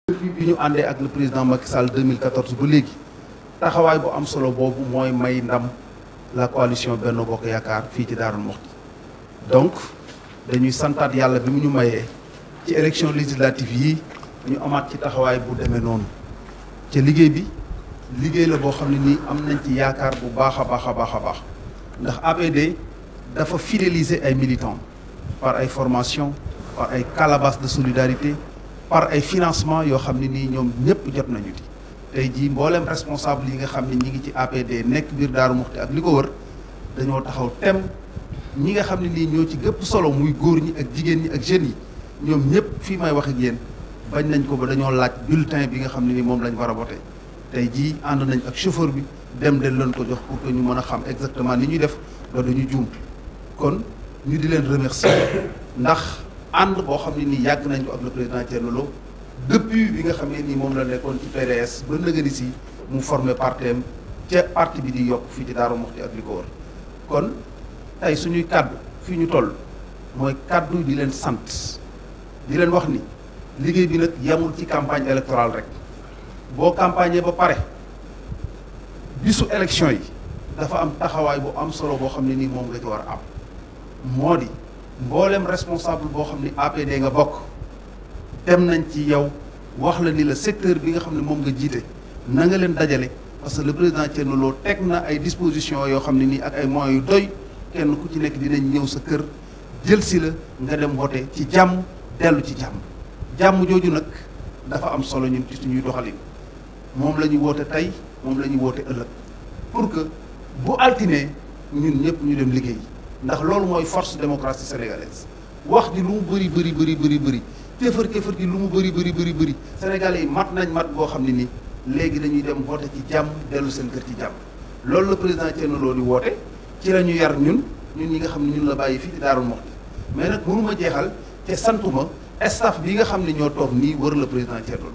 depuis bi ñu àndee ak le président Macky Sall 2014 ba léegi taxawaay bu am solo boobu mooy may ndam la coalition Benno Bokk Yaakaar fii ci Darou Mouhty donc dañuy santaat yàlla bi mu ñu mayee ci élection législative yi ñu amaat ci taxawaay bu demee noonu ca liggéey bi liggéey la boo xam ne nii am nañ ci yaakaar bu baax a baax a baax a baax ndax APD dafa fidéliser ay militants par ay formation par ay calebasse de solidarité par ay financement yoo xam ne nii ñoom ñëpp jot nañu di tey jii mboolem responsable yi nga xam ne ñi ngi ci APD nekk biir Darou Mouhty ak li ko wër dañoo taxaw tem ñi nga xam ne nii ñoo ci gëpp solo muy góor ñi ak jigéen ñi ak jeunes yi ñoom ñëpp fii may wax ak yéen bañ nañ ko ba dañoo laaj bulletin bi nga xam ne ni moom lañ war a voté tey jii ànd nañ ak chauffeur bi dem den leen ko jox pour que ñu mën a xam exactement ni ñuy def ba duñu juum kon ñu di leen remercier ndax ànd boo xam ne nii yàgg nañ ko ak le président Thierno Lo depuis bi nga xam ne nii moom la nekkoon ci PDS ba nëgëni si mu formé partem ca parti bi di yokk fii ci Darou Mouhty ak li ko wër kon tey suñuy kàddu fii ñu toll mooy kàddu di leen sant di leen wax ni liggéey bi nag yemul ci campagne électorale rek boo campagner ba pare bisu élection yi dafa am taxawaay bu am solo boo xam ne nii moom nga ci war a am moo di mboolem responsable boo xam ni APD nga bokk dem nañ ci yow wax la ni la secteur bi nga xam ne moom nga jiite na nga leen dajale parce que le président Thierno Lo teg na ay dispositions yoo xam ne nii ak ay moyens yu doy kenn ku ci nekk dinañ ñëw sa kër jël si la nga dem voter ci jàmm dellu ci jàmm jàmm jooju nag dafa am solo ñun ci suñuy doxalin moom la ñu woote tey moom la ñu woote ëllëg pour que bu altine ñun ñëpp ñu dem liggéey ndax loolu mooy force démocratie sénégalaise wax ji lu mu bëri bëri bëri bëri bëri kéefër kéefër ji lu mu bëri bëri bëri bëri sénégalais yi mat nañ mat boo xam ne ni léegi dañuy dem voté ci jàmm dellu seen kër ci jàmm loolu la président Thierno Lo di woote ci la ñu yar ñun ñi nga xam ne ñun la bàyyi fii ci Darou Mouhty mais nag mënuma jeexal te santuma staff bi nga xam ne ñoo toog nii wër la président Thierno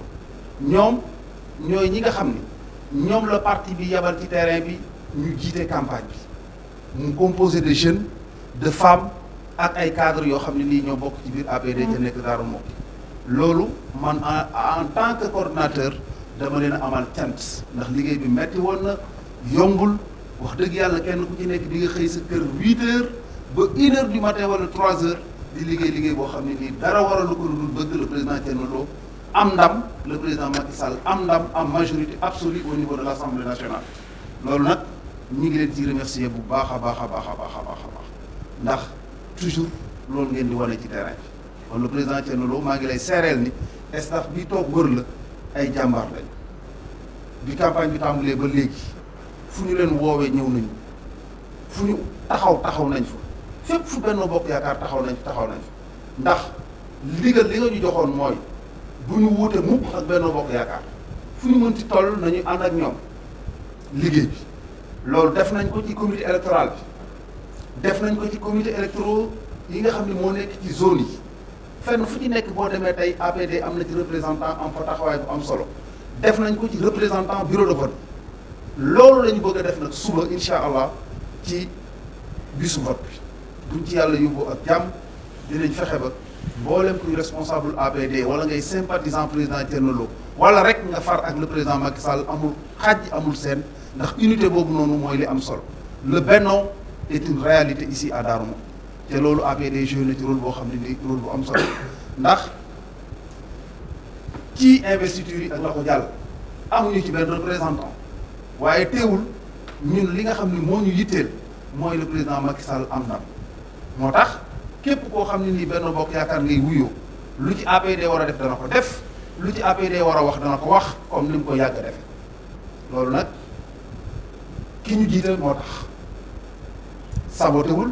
Lo ñoom ñooy ñi nga xam ni ñoom la parti bi yabal ci terrain bi ñu jiite campagne bi mu composé de jeunes de femmes ak ay cadres yoo xam ne nii ñoo bokk ci biir APD ca nekk Darou Mouhty loolu man en tant que coordonnateur dama leen a amal cant ndax liggéey bi metti woon na yombul wax dëgg yàlla kenn ku ci nekk di nga xëy sa kër 8 heures ba 1 heure du matin wala 3 heures di liggéey boo xam ne nii dara waralu ko lu dul bëgg le président Thierno Lo am ndam le président Macky Sall am ndam am majorité absolue au niveau de l' Assemblée nationale loolu nag ñi ngi leen ci remercier bu baax a baax a baax a baax a baax a baax ndax toujours loolu ngeen di wane ci terrain bi kon le président Thierno Lo maa ngi lay seereel ni staff bi toog wër la ay jàmbaar lañ bi campagne bi tàmbalee ba léegi fu ñu leen woowee ñëw nañu fu ñu taxaw nañ fa fépp fu Benno Bokk Yaakaar taxaw nañ fa ndax ndigal li nga ñu joxoon mooy bu ñu wuute mukk ak Benno Bokk Yaakaar fu ñu mënti toll nañu ànd ak ñoom liggéey bi loolu def nañ ko ci comité électoral bi def nañ ko ci comité électoraux yi nga xam ne moo nekk ci zone yi fenn fu ci nekk boo demee tey APD am na ci représentant am fa taxawaay bu am solo def nañ ko ci représentant bureau de vote loolu la ñu bëgg a def nag suba incha allah ci bisu vote bi buñ ci yàlla yóbbu ak jàmm dinañ fexe ba mboolem kuy responsable APD wala ngay sympathisant président Thierno Lo wala rek nga far ak le président Macky Sall amul xaaj amul seen ndax unité boobu noonu mooy li am solo le benno est une réalité ici à Darou Mouhty te loolu APD joué na ci rôle boo xam ne ni rôle bu am solo ndax ci investiture yi ak la ko jàll amuñu ci benn représentant waaye teewul ñun li nga xam ne moo ñu yitteel mooy le président Macky Sall am ndam moo tax képp koo xam ne nii Benno Bokk Yaakaar ngay wuyoo lu ci APD war a def dana ko def lu ci APD war a wax dana ko wax comme ni mu ko yàgg defe loolu nag ki ñu jiital moo tax sabotewul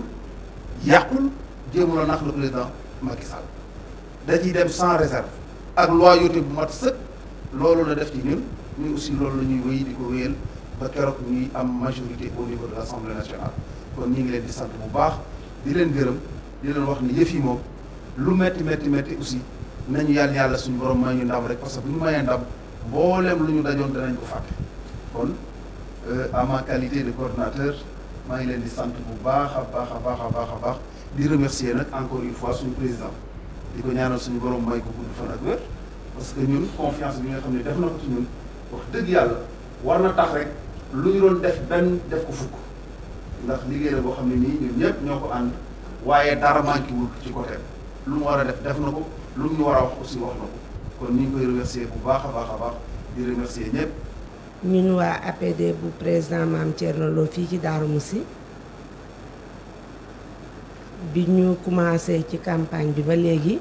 yàqul jéemul a nax le président Macky Sall da ciy dem sans réserve ak loyauté bu mat sëkk loolu la def ci ñun aussi loolu la ñuy wéy di ko wéyal ba keroog ñuy am majorité au niveau de l' Assemblée nationale kon ñi ngi leen di sant bu baax di leen gërëm di leen wax ni yëf yi moom lu metti aussi nañu yàlla suñu borom may ñu ndam rek parce que bu ñu mayee ndam mboolem lu ñu dajoon danañ ko fàtte kon à ma qualité de coordonnateur maa ngi leen di sant bu baax a baax di remercier nag encore une fois suñu président di ko ñaanal suñu borom may ko gudd fan ak wér parce que ñun confiance bi nga xam ne def na ko ci ñun wax dëgg yàlla war na tax rek lu ñu doon def benn def ko fukk ndax liggéey la boo xam ne nii ñun ñëpp ñoo ko ànd waaye dara manqué wul ci côté lu mu war a def na ko lu mu ñu war a wax aussi wax na ko kon ñu ngi koy remercier bu baax a baax di remercier ñëpp. ñun waa APD bu président Mame Thierno Lo fii ci Darou Mousty bi ñu commencé ci campagne bi ba léegi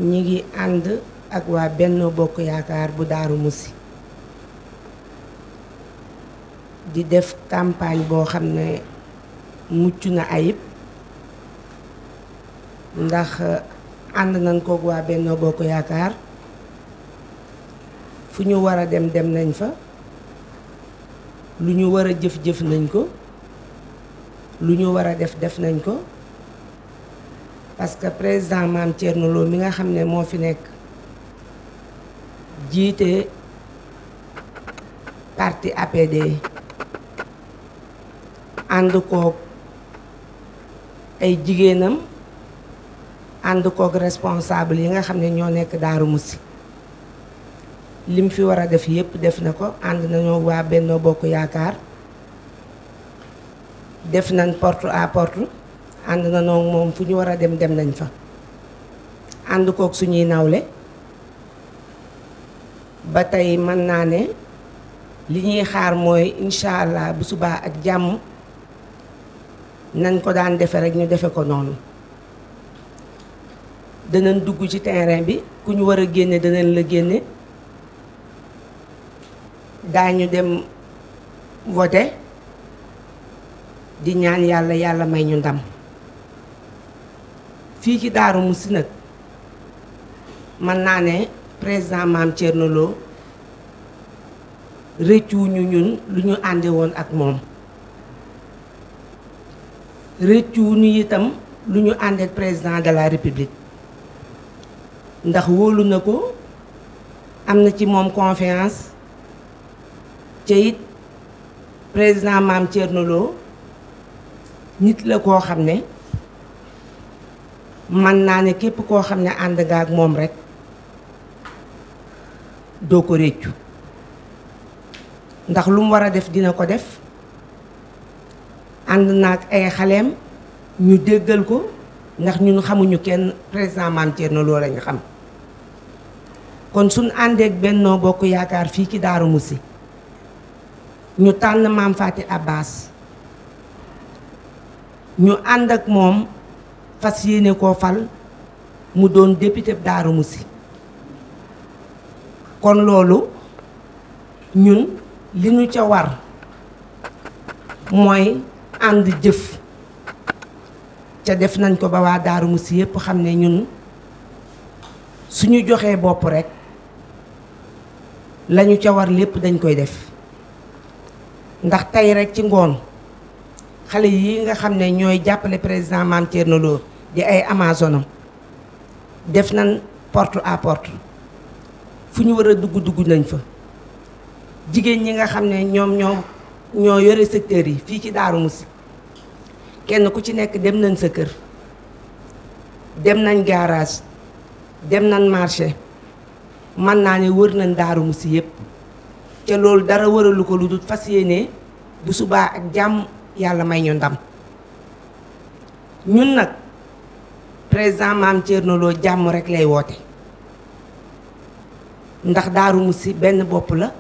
ñi ngi ànd ak waa Benno Bokk Yaakaar bu Darou Mousty di def campagne boo xam ne mucc na ayib ndax ànd nañ koog waa Benno Bokk Yaakaar fu ñu war a dem nañ fa lu ñu war a jëf nañ ko lu ñu war a def nañ ko parce que président Mame Thierno Lo mi nga xam ne moo fi nekk jiite parti APD ànd koog ay jigéenam ànd koog responsable yi nga xam ne ñoo nekk Darou Mousty lim fi war a def yépp def na ko ànd nañoo waa Benno Bokk Yaakaar def nañ porte à porte ànd nañoo moom fu ñu war a dem nañ fa ànd koog suñuy nawle ba tey mën naa ne li ñuy xaar mooy incha allah bu subaa ak jàmm nañ ko daan defe rek ñu defe ko noonu danañ dugg ci terrain bi ku ñu war a génne danañ la génne daañu dem voter di ñaan yàlla may ñu ndam fii ci Darou Mousty nag mën naa ne président Mame Thierno Lo rëccuwuñu ñun lu ñu ànde woon ak moom rëccuwuñu itam lu ñu ànd ak président de la république ndax wóolu na ko am na ci moom confiance ca it président Mame Thierno Lo nit la koo xam ne man naa ne képp koo xam ne ànd nga ak moom rekk doo ko réccu ndax lu mu war a def dina ko def ànd na ak ay xaleem ñu déggal ko ndax ñun xamuñu kenn président Mame Thierno Lo lañu xam kon suñ àndeek Benno Bokk Yaakaar fii ci Darou Mousty ñu tànn Mame Faty Abbas ñu ànd ak moom fas yéene koo fal mu doon député Darou Mousty kon loolu ñun li ñu ca war mooy ànd jëf ca def nañ ko ba waa Darou Mousty yépp xam ne ñun suñu joxee bopp rekk lañu ca war lépp dañ koy def ndax tey rekk ci ngoon xale yi nga xam ne ñooy jàppale président Mame Thierno Lo di ay amazonam def nañ porte à porte fu ñu war a dugg nañ fa jigéen ñi nga xam ne ñoom ñoo yore secteur yi fii ci Darou Mousty kenn ku ci nekk dem nañ sa kër dem nañ garage dem nañ marché mën naa ne wër nañ Darou Mousty yépp ca loolu dara wëralu ko lu dul fas yéene bu subaa ak jàmm yàlla may ñu ndam ñun nag président Mame Thierno Lo jàmm rekk lay woote ndax Darou Mousty benn bopp la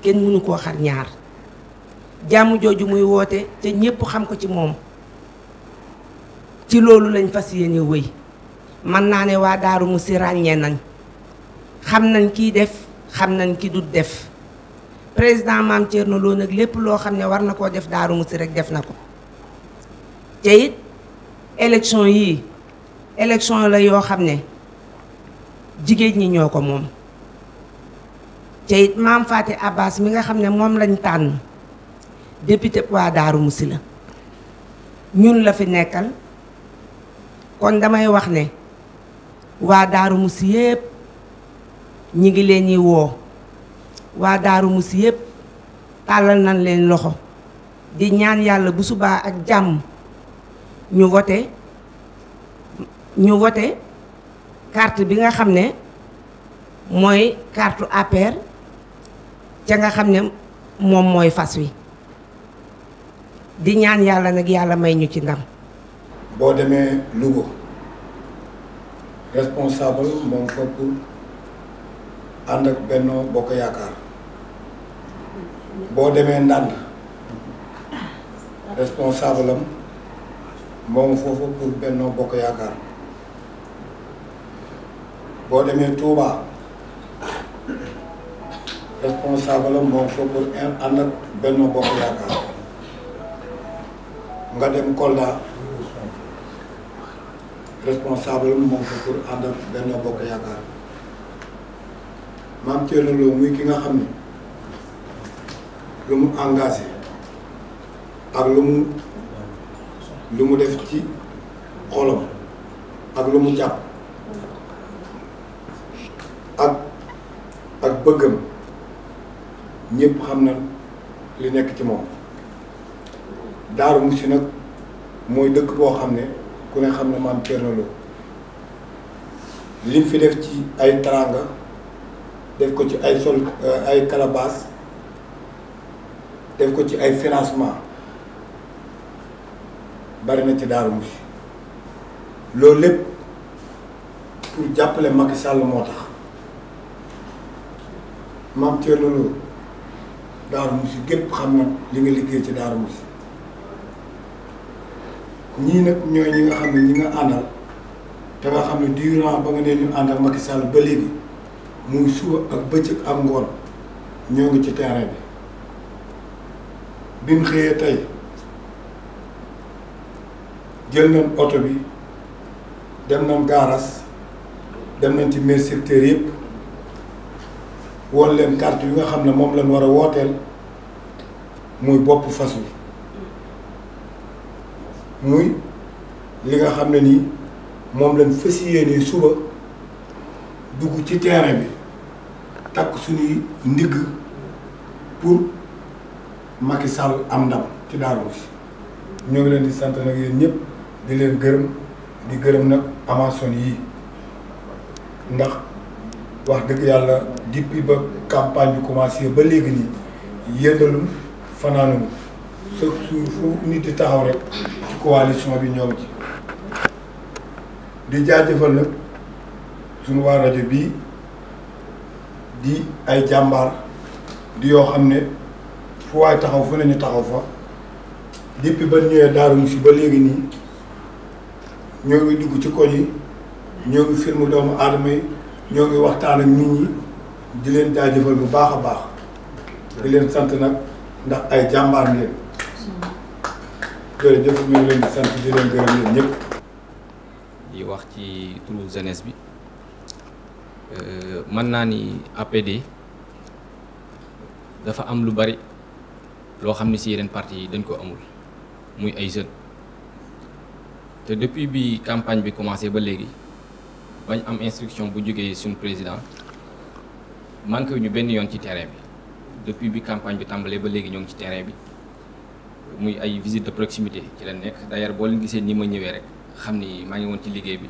kenn mënu koo xar ñaar jàmm jooju muy woote te ñépp xam ko ci moom ci loolu lañ fas yéene wëy mën naa ne waa Darou Mousty ràññee nañ xam nañ kiy def xam nañ ki du def président Mame Thierno Lo nag lépp loo xam ne war na koo def Darou Mousty rek def na ko te it élection yii élection la yoo xam ne jigéen ñi ñoo ko moom te it Mame Faty Abbas mi nga xam ne moom lañ tànn député waa Darou Mousty la ñun la fi nekkal kon damay wax ne waa Darou Mousty yépp ñi ngi leen ñi woo waa Darou Mousty yépp tàllal nañ leen loxo di ñaan yàlla bu subaa ak jàmm ñu voté carte bi nga xam ne mooy carte APR ca nga xam ne moom mooy fas wi di ñaan yàlla nag yàlla may ñu ci ndam. boo demee Louga responsable moom fa pour ànd ak Benno Bokk Yaakaar boo demee Ndande responsable am moom foofu pour Benno Bokk Yaakaar boo demee Touba responsable am moom foofu pour ànd ak Benno Bokk Yaakaar nga dem Kolda responsable am moom foofu pour ànd ak Benno Bokk Yaakaar Mame Thierno Lo muy ki nga xam ne lu mu engagé ak lu mu def ci xolam ak lu mu jàpp ak bëggam ñëpp xam na li nekk ci moom. Daaru Muxti nag mooy dëkk boo xam ne ku ne xam ne Mame Thierno Lo lim fi def ci ay teraanga def ko ci ay calebasse def ko ci ay financement bari na ci Daaru Muxti loolu lépp pour jàppale Macky Sall moo tax Mame Thierno Lo Daaru Muxti gépp xam na li nga liggéey ci Daaru Muxti ñii nag ñooy ñi nga xam ne ñi nga àndal te nga xam ne durant ba nga nee ñu ànd ak Macky Sall ba léegi muy suba ak bëccëg ak ngoon ñoo ngi ci terrain bi mu xëyee tey jël nañ oto bi dem nañ gaaras dem nañ ci maire secteur yëpp woon leen carte yi nga xam ne moom lañ war a wooteel muy bopp fas wi muy li nga xam ne nii moom lañ fas yéene suba dugg ci terrain bi takk suñuy ndigg pour Macky Sall am ndam ci Daaru Muxti ñoo ngi leen di sant nag yéen ñëpp di leen gërëm di gërëm nag Amazone yii ndax wax dëgg yàlla depuis ba campagne bi commencé ba léegi nii yëndalum fanaanum chaque jour fu nit di taxaw rek ci coalition bi ñoo ngi ci di jaajëfal nag suñu waa rajo bii di ay jàmbaar di yoo xam ne fu waay taxaw fu ne ñu taxaw fa depuis ba ñëwee Daaru Muxti ba léegi nii ñoo ngi dugg ci koñ yi ñoo ngi film doomu aadama yi ñoo ngi waxtaan ak nit ñi di leen jaajëfal bu baax a baax di leen sant nag ndax ay jàmbaar ngeen jërëjëf ñu ngi leen di sant di leen gërëm leen ñëpp. di wax ci turu jeunesse bi mën naa ni APD dafa am lu bari loo xam ne si yeneen parti yi dañ ko amul muy ay jeunes te depuis bi campagne bi commencé ba léegi bañ am instruction bu jógee suñu président manqué ñu benn yoon ci terrain bi depuis bi campagne bi tàmbalee ba léegi ñoo ngi ci terrain bi muy ay visite de proximité ci la nekk d'ailleurs boo leen gisee ni ma ñëwee rek xam ni maa ngi woon ci liggéey bi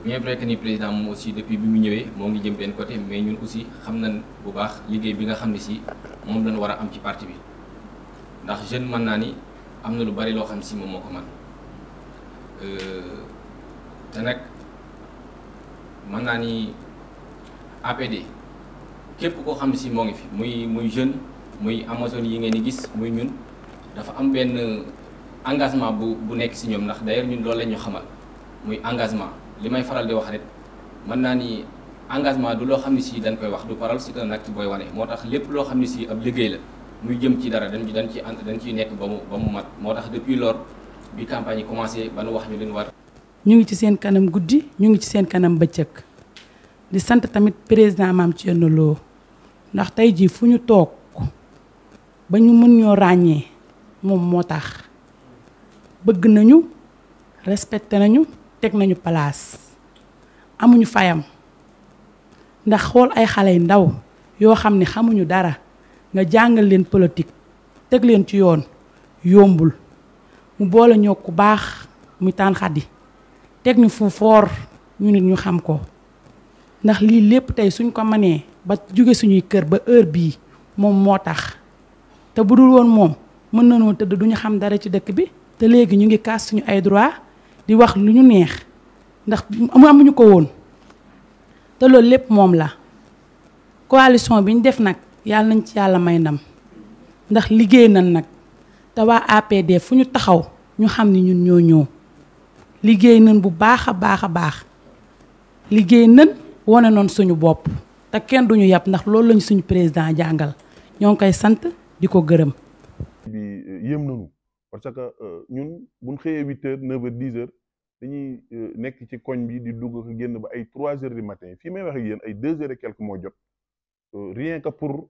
bien vrai que ni président moom aussi depuis bi mu ñëwee moo ngi jëm benn côté mais ñun aussi xam nañ bu baax liggéey bi nga xam ne si moom lañ war a am ci parti bi ndax jeune mën naa ni am na lu bari loo xam ne si moom moo ko man te nag mën naa ni APD képp koo xam ne si moo ngi fi muy jeune muy Amazone yi ngeen di gis muy ñun dafa am benn engagement bu nekk si ñoom ndax d'ailleurs ñun loolu la ñu xamal muy engagement li may faral di wax rek mën naa ni engagement du loo xam ne si dañ koy wax du parole c'est un acte booy wane moo tax lépp loo xam ne si ab liggéey la muy jëm ci dara dañ ciy nekk ba mu mat moo tax depuis lors bi campagne yi commencé ba nu wax ñu leen war. ñu ngi ci seen kanam guddi ñu ngi ci seen kanam bëccëg di sant tamit président Mame Thierno Lo ndax tey jii fu ñu toog ba ñu mën ñoo ràññee moom moo tax bëgg nañu respecté nañu teg nañu place amuñu fayam ndax xool ay xale yu ndaw yoo xam ne xamuñu dara nga jàngal leen politique teg leen ci yoon yombul mu boole ñoo ku baax muy taan xaddi teg ñu fu foor ñu nit ñu xam ko ndax lii lépp tey suñ ko mënee ba jóge suñuy kër ba heure bii moom moo tax te bu dul woon moom mën nañoo tëdd duñu xam dara ci dëkk bi te léegi ñu ngi kaas suñu ay droit di wax lu ñu neex ndax amuñu ko woon te loolu lépp moom la coalition bi ñu def nag yàlla nañ ci yàlla may ndam ndax liggéey nañ nag te waa APD fu ñu taxaw ñu xam ni ñun ñoo ñëw liggéey nañ bu baax a baax a baax liggéey nañ wane noon suñu bopp te kenn duñu yàpp ndax loolu lañu suñu président jàngal ñoo ngi koy sant di ko gërëm. bi yéem nañu parce que ñun buñ xëyee 8h 9h 10h dañuy nekk ci koñ bi di dugg ak génn ba ay 3h du matin fii may wax ak yéen ay 2h et quelque moo jot rien que pour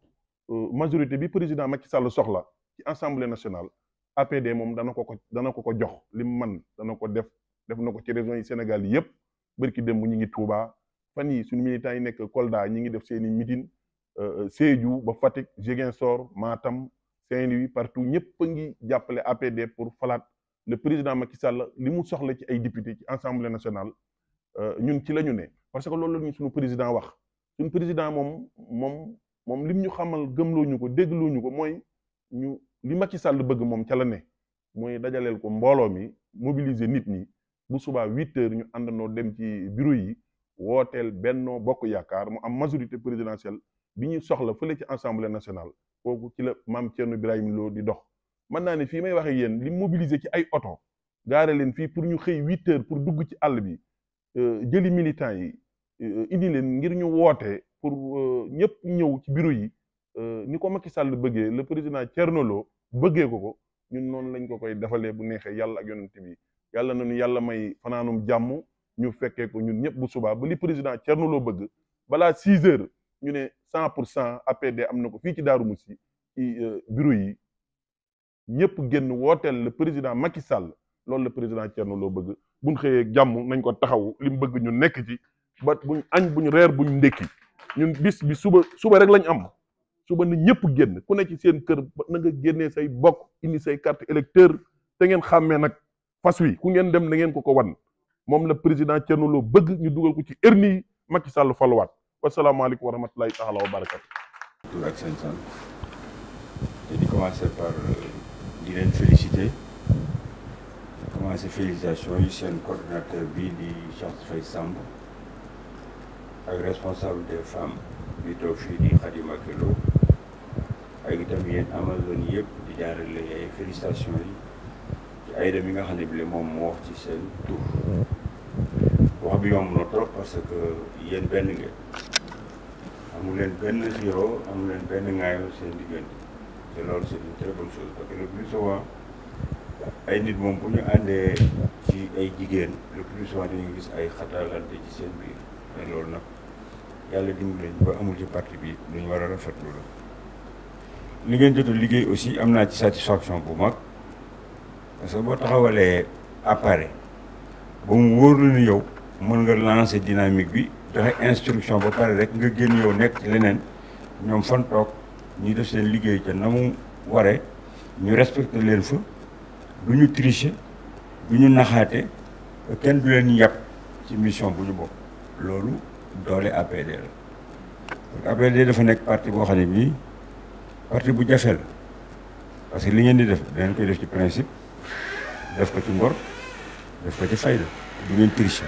majorité bi président Macky Sall soxla ci assemblée nationale APD moom dana ko jox li mu man dana ko def na ko ci régions yi Sénégal yépp bërki démb ñu ngi Touba fan yi suñu militants yi nekk Kolda ñi ngi def seeni meeting Sédhiou ba Fatick Ziguinchor Matam Saint-Louis partout ñëpp a ngi jàppale APD pour falaat le président Macky Sall li mu soxla ci ay député ci assemblée nationale ñun ci la ñu ne parce que loolu la ñu suñu président wax suñu président moom lim ñu xamal gëmloo ñu ko déggloo ñu ko mooy ñu li Macky Sall bëgg moom ca la ne mooy dajaleel ko mbooloo mi mobiliser nit ñi bu subaa 8h ñu àndandoo dem ci bureau yi wooteel Benno Bokk Yaakaar mu am majorité présidentielle bi ñuy soxla fële ci assemblée nationale kooku ci la maam Thierno Birahim Lo di dox. mën naa ne fii may waxe yéen li mobiliser ci ay oto gaare leen fii pour ñu xëy 8h pour dugg ci àll bi jëli militants yi indi leen ngir ñu woote pour ñëpp ñëw ci bureau yi ni ko Macky Sall bëggee le président Thierno Lo bëggee ko ñun noonu lañ ko koy defalee bu neexee yàlla ak yonent bi yàlla nañu yàlla may fanaanum jàmm ñu fekkee ko ñun ñëpp bu subaa ba li président Thierno Lo bëgg balaa 6h ñu ne 100% APD am na ko fii ci Darou Moussi ci bureau yi ñëpp génn wooteel le président Macky Sall loolu le président Thierno Lo bëgg buñ xëyee jàmm nañ ko taxaw li mu bëgg ñu nekk ci ba buñ añ buñ reer buñ ndékki ñun bis bi suba rek lañ am suba na ñëpp génn ku ne ci seen kër na nga génnee say bokk indi say carte électeur te ngeen xàmmee nag fas wi ku ngeen dem na ngeen ko wan moom la président Thierno Lo bëgg ñu dugal ko ci urne Macky Sall faluwaat wasalaamaaleykum wa rahmatulahi taala wa barakatu. tur ak seen sant te di commencer par di leen féliciter commencer félicitation yi seen coordinateur bii di Cheikh Faye Samb ak responsable des femmes bi toog fii di Khadima Kelo ak itam yéen Amazone yëpp di jaarale ay félicitations yi ci Aïda mi nga xam ne bi moom moo wax ci seen tur wax bi yomb na trop parce que yéen benn ngeen amu leen benn zéro amu leen benn ŋaayoo seen diggante te loolu c'est une très bonne chose parce que le plus souvent ay nit moom bu ñu àndee ci ay jigéen le plus souvent dañuy gis ay xatalante ci seen biir mais loolu nag yàlla dimbali leen ba amul ci parti bi lu ñu war a rafetlu la. li ngeen jot a liggéey aussi am naa ci satisfaction bu mag parce que boo taxawalee appareil ba mu wóor la ni yow mën nga lancer dynamique bi joxe instruction ba pare rek nga génn yow nekk ci leneen ñoom fan toog ñu def seen liggéey ca na mu waree ñu respecté leen fa du ñu tricher du ñu naxaate kenn du leen yàpp ci mission bu ñu bokk loolu doole APD la parce que APD dafa nekk parti boo xam ne bii parti bu jafe la parce que li ngeen di def dangeen koy def ci principe def ko ci ngor def ko ci fayda du ngeen tricher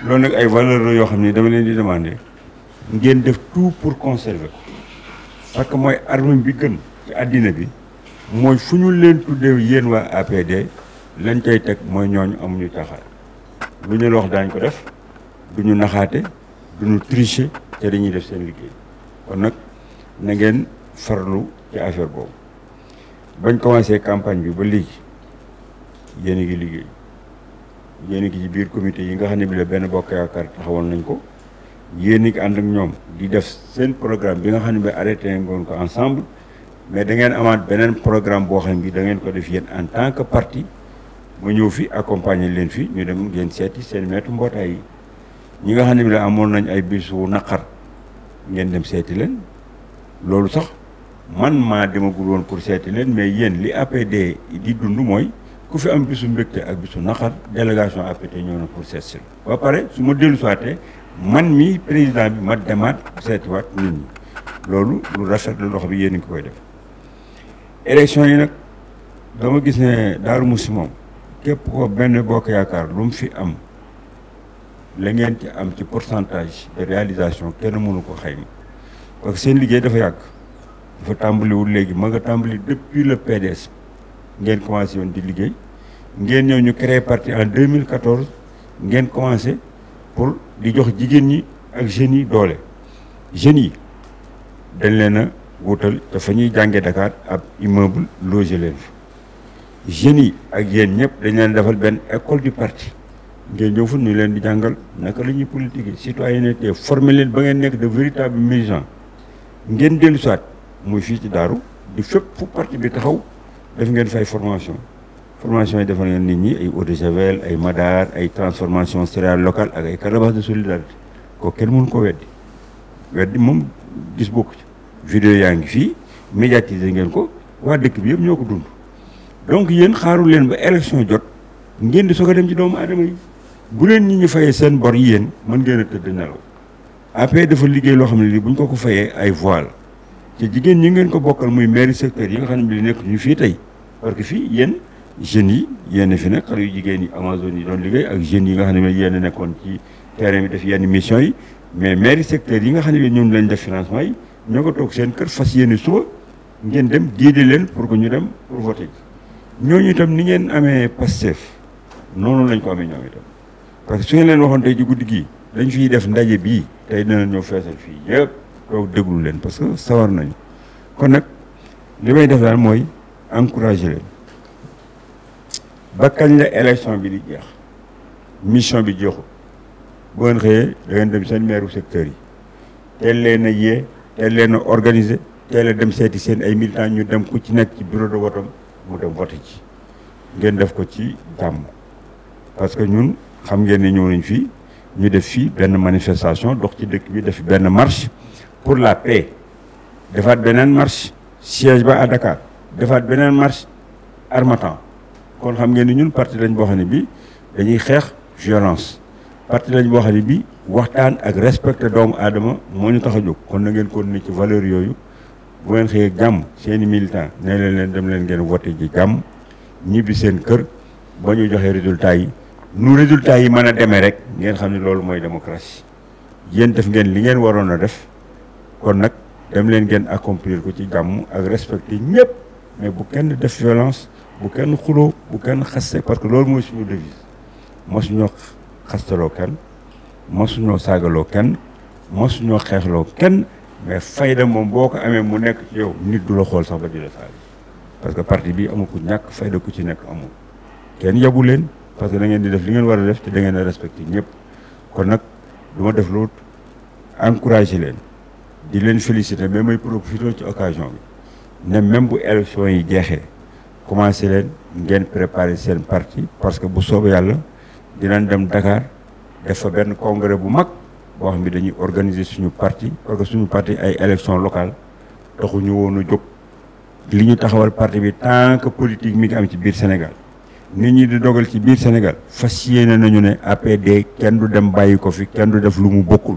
loolu nag ay valeurs la yoo xam ne dama leen di demander ngeen def tout pour conserver ko parce que mooy arme bi gën ci àddina bi mooy fu ñu leen tuddee yéen waa APD lañ cay teg mooy ñooñu amuñu caaxaan lu ñu wax daañ ko def du ñu naxaate du ñu tricher te dañuy def seen liggéey kon nag na ngeen farlu ci affaire boobu bañ commencé campagne bi ba léegi yéen a ngi liggéey yéen a ngi ci biir comité yi nga xam ne bi la benn bokk yaakaar taxawal nañ ko yéen a ngi ànd ak ñoom di def seen programme bi nga xam ne bi arrêté ngoon ko ensemble mais da ngeen amaat beneen programme boo xam ne bi da ngeen ko def yéen en tant que parti ma ñëw fi accompagner leen fi ñu dem ngeen seeti seen meetu mbootaay yi ñi nga xam ne bi la amoon nañ ay bisu naqar ngeen dem seeti leen loolu sax man maa demagul woon pour seeti leen mais yéen li APD di dund mooy ku fi am bisu mbégte ak bisu naqar délégation APT ñëw na pour seet si ba pare su ma dellu soité man mi président bi ma demaat seetiwaat nit ñi loolu lu rafet la loxo bi yéen a ngi koy def. élection yi nag dama gis ne Darou Mousty moom képp ko benn bokk yaakaar lu mu fi am la ngeen ci am ci pourcentage de réalisation kenn mënu ko xayma parce que seen liggéey dafa yàgg dafa tàmbaliwul léegi ma nga tàmbali depuis le PDS ngeen commencé woon di liggéey ngeen ñëw ñu créé parti en 2014 ngeen commencé pour di jox jigéen ñi ak jeunes yi doole jeunes yi dañ leen a wutal dafa ñuy jàngee Dakar ab immeuble logé leen fi jeunes yi ak yéen ñëpp dañ leen defal benn école du parti ngeen ñëw fu ñu leen di jàngal naka la ñuy politique citoyenneté former leen ba ngeen nekk de véritable militants ngeen dellu soit muy fii ci Daaru di fépp fu parti bi taxaw def ngeen fay formation yi defal ngeen nit ñi ay eau de javel ay madar ay transformation céréale locale ak ay calebasse de solidarité ko kenn mënu ko weddi moom gis bokku ci vidéo yaa ngi fii médiatiser ngeen ko waa dëkk bi yëpp ñoo ko dund donc yéen xaaru leen ba élection jot ngeen di soog a dem ci doomu aadama yi bu leen nit ñi fayee seen bor yi yéen mën ngeen a tëdd nelaw après dafa liggéey loo xam ne lii bu ñu ko fayee ay voile te jigéen ñi ngeen ko bokkal muy mairie secteur yi nga xam ne bi nekk ñu fii tey parce que fii yéen jeunes yi yéen fi nekk xale yu jigéen yi Amazone yi doon liggéey ak jeunes yi nga xam ne yéen nekkoon ci terrain bi def yenn mission yi mais mairie secteur yi nga xam ne bi ñoom lañ def financement yi ñoo ko toog seen kër fas yéene suba ngeen dem diide leen pour que ñu dem pour voter ji ñooñu itam ni ngeen amee Pastef noonu lañ ko amee ñoom itam parce que su ngeen leen waxoon tey ci guddi gii dañ fiy def ndaje bii tey dina ñëw feesal fii yëpp toog déglu leen parce que sawar nañu kon nag li may def daal mooy encourager leen ba kañ la élection bi di jeex mission bi jeexul bu ngeen xëyee da ngeen dem seen maire secteur yi teel leen a yee teel leen a organiser teel a dem seeti seen ay militants ñu dem ku ci nekk ci bureau de vote mu dem vote ci ngeen def ko ci jàmm parce que ñun xam ngeen ne ñëw nañ fii ñu def fii benn manifestation dox ci dëkk bi def benn marche pour la paix defaat beneen marche siège ba à Dakar defaat beneen marche Harmattan kon xam ngeen ni ñun parti lañ boo xam ne bi dañuy xeex violence parti lañ boo xam ne bi waxtaan ak respecté doomu aadama moo ñu tax a jóg kon na ngeen continuer ci valeur yooyu bu ngeen xëyee jàmm seeni militant ne leen dem leen ngeen voté ji jàmm ñibbi seen kër ba ñu joxee résultat yi nu résultat yi mën a demee rek ngeen xam ne loolu mooy démocratie yéen def ngeen li ngeen waroon a def kon nag dem leen ngeen accomplir ko ci jàmm ak respecté ñëpp mais bu kenn def violence bu kenn xuloo bu kenn xaste parce que loolu mooy suñu devise mosuñoo xastaloo kenn mosuñoo saagaloo kenn mosuñoo xeexloo kenn mais fayda moom boo ko amee mu nekk ci yow nit du la xool sax ba di la saaga parce que parti bi amul ku ñàkk fayda ku ci nekk amul kenn yabu leen parce que da ngeen di def li ngeen war a def te da ngeen a respecté ñëpp kon nag du ma def loolu encouragé leen di leen félicité mais may profité ci occasion bi ne même bu élection yi jeexee commencé leen ngeen préparer seen parti parce que bu soobee yàlla dinañ dem Dakar def fa benn congrès bu mag boo xam ne dañuy organiser suñu parti parce que suñu parti ay élection locale taxuñu woon a jóg li ñu taxawal parti bi tant que politique mi ngi am ci biir Sénégal nit ñi di dogal ci biir Sénégal fas yéene nañu ne APD kenn du dem bàyyi ko fi kenn du def lu mu bokkul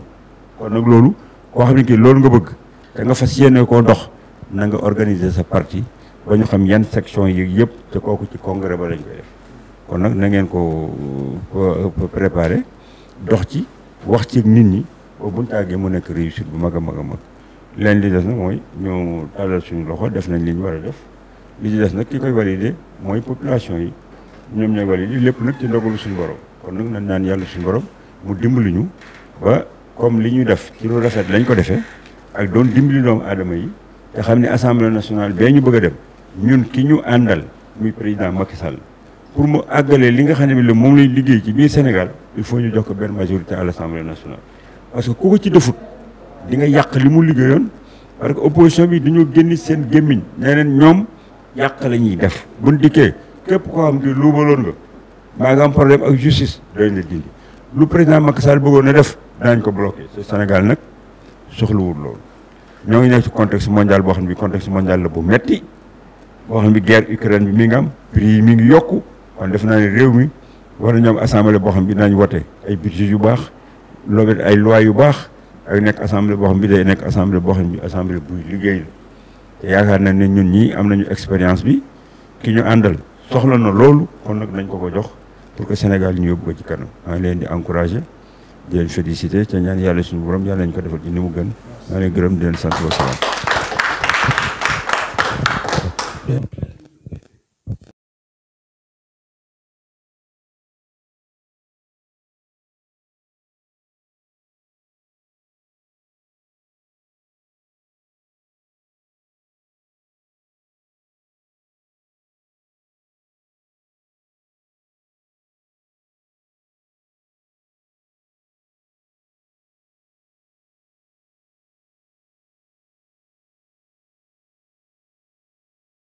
kon nag loolu koo xam ne kii loolu nga bëgg te nga fas yéene koo dox na nga organiser sa parti ba ñu xam yan section yi yëpp te kooku ci congrès ba lañ koy def kon nag na ngeen ko préparer dox ci wax ci nit ñi ba buñ tàggee mu nekk réussite bu mag a mag a mag leen li des nag mooy ñu tàllal suñu loxo def nañ li ñu war a def li ci des nag ki koy valider mooy population yi ñoom ñooy valider lépp nag ci ndogalu suñu borom kon nag nañ naan yàlla suñu borom mu dimbali ñu ba comme li ñu def ci lu rafet lañ ko defee ak doon dimbali doomu aadama yi te xam ne assemblée nationale bee ñu bëgg a dem ñun ki ñu àndal muy président Macky Sall pour mu àggalee li nga xam ne bi moom lay liggéey ci biir Sénégal il faut ñu jox ko benn majorité à l'Assemblée nationale parce que ku ko ci defut di nga yàq li mu liggéeyoon parce que opposition bi dañoo génn seen gémmiñ nee neen ñoom yàq la ñuy def buñ dikkee képp koo xam ne luubaloon nga maa nga am problème ak justice dañ la dindi lu président Macky Sall bëggoon a def daañ ko bloqué te Sénégal nag soxlawul loolu ñoo ngi nekk ci contexte mondial boo xam ne bi contexte mondial la bu metti boo xam ne bi guerre Ukraine bi mi ngi am prix yi mi ngi yokku kon def naa ne réew mi war nañu am assemblée boo xam bi dinañ wote ay budget yu baax loolu ay loi yu baax ak nekk assemblée boo xam bi day nekk assemblée boo xam bi assemblée buy liggéey la te yaakaar nañ ne ñun ñii am nañu expérience bi ki ñu àndal soxla na loolu kon nag nañ ko jox pour que Sénégal ñu yóbbu ko ci kanam maa ngi leen di encouragé di leen félicité te ñaan yàlla suñu borom yàlla nañ ko defal ci ni mu gën maa ngi leen gërëm di leen sant wa salaam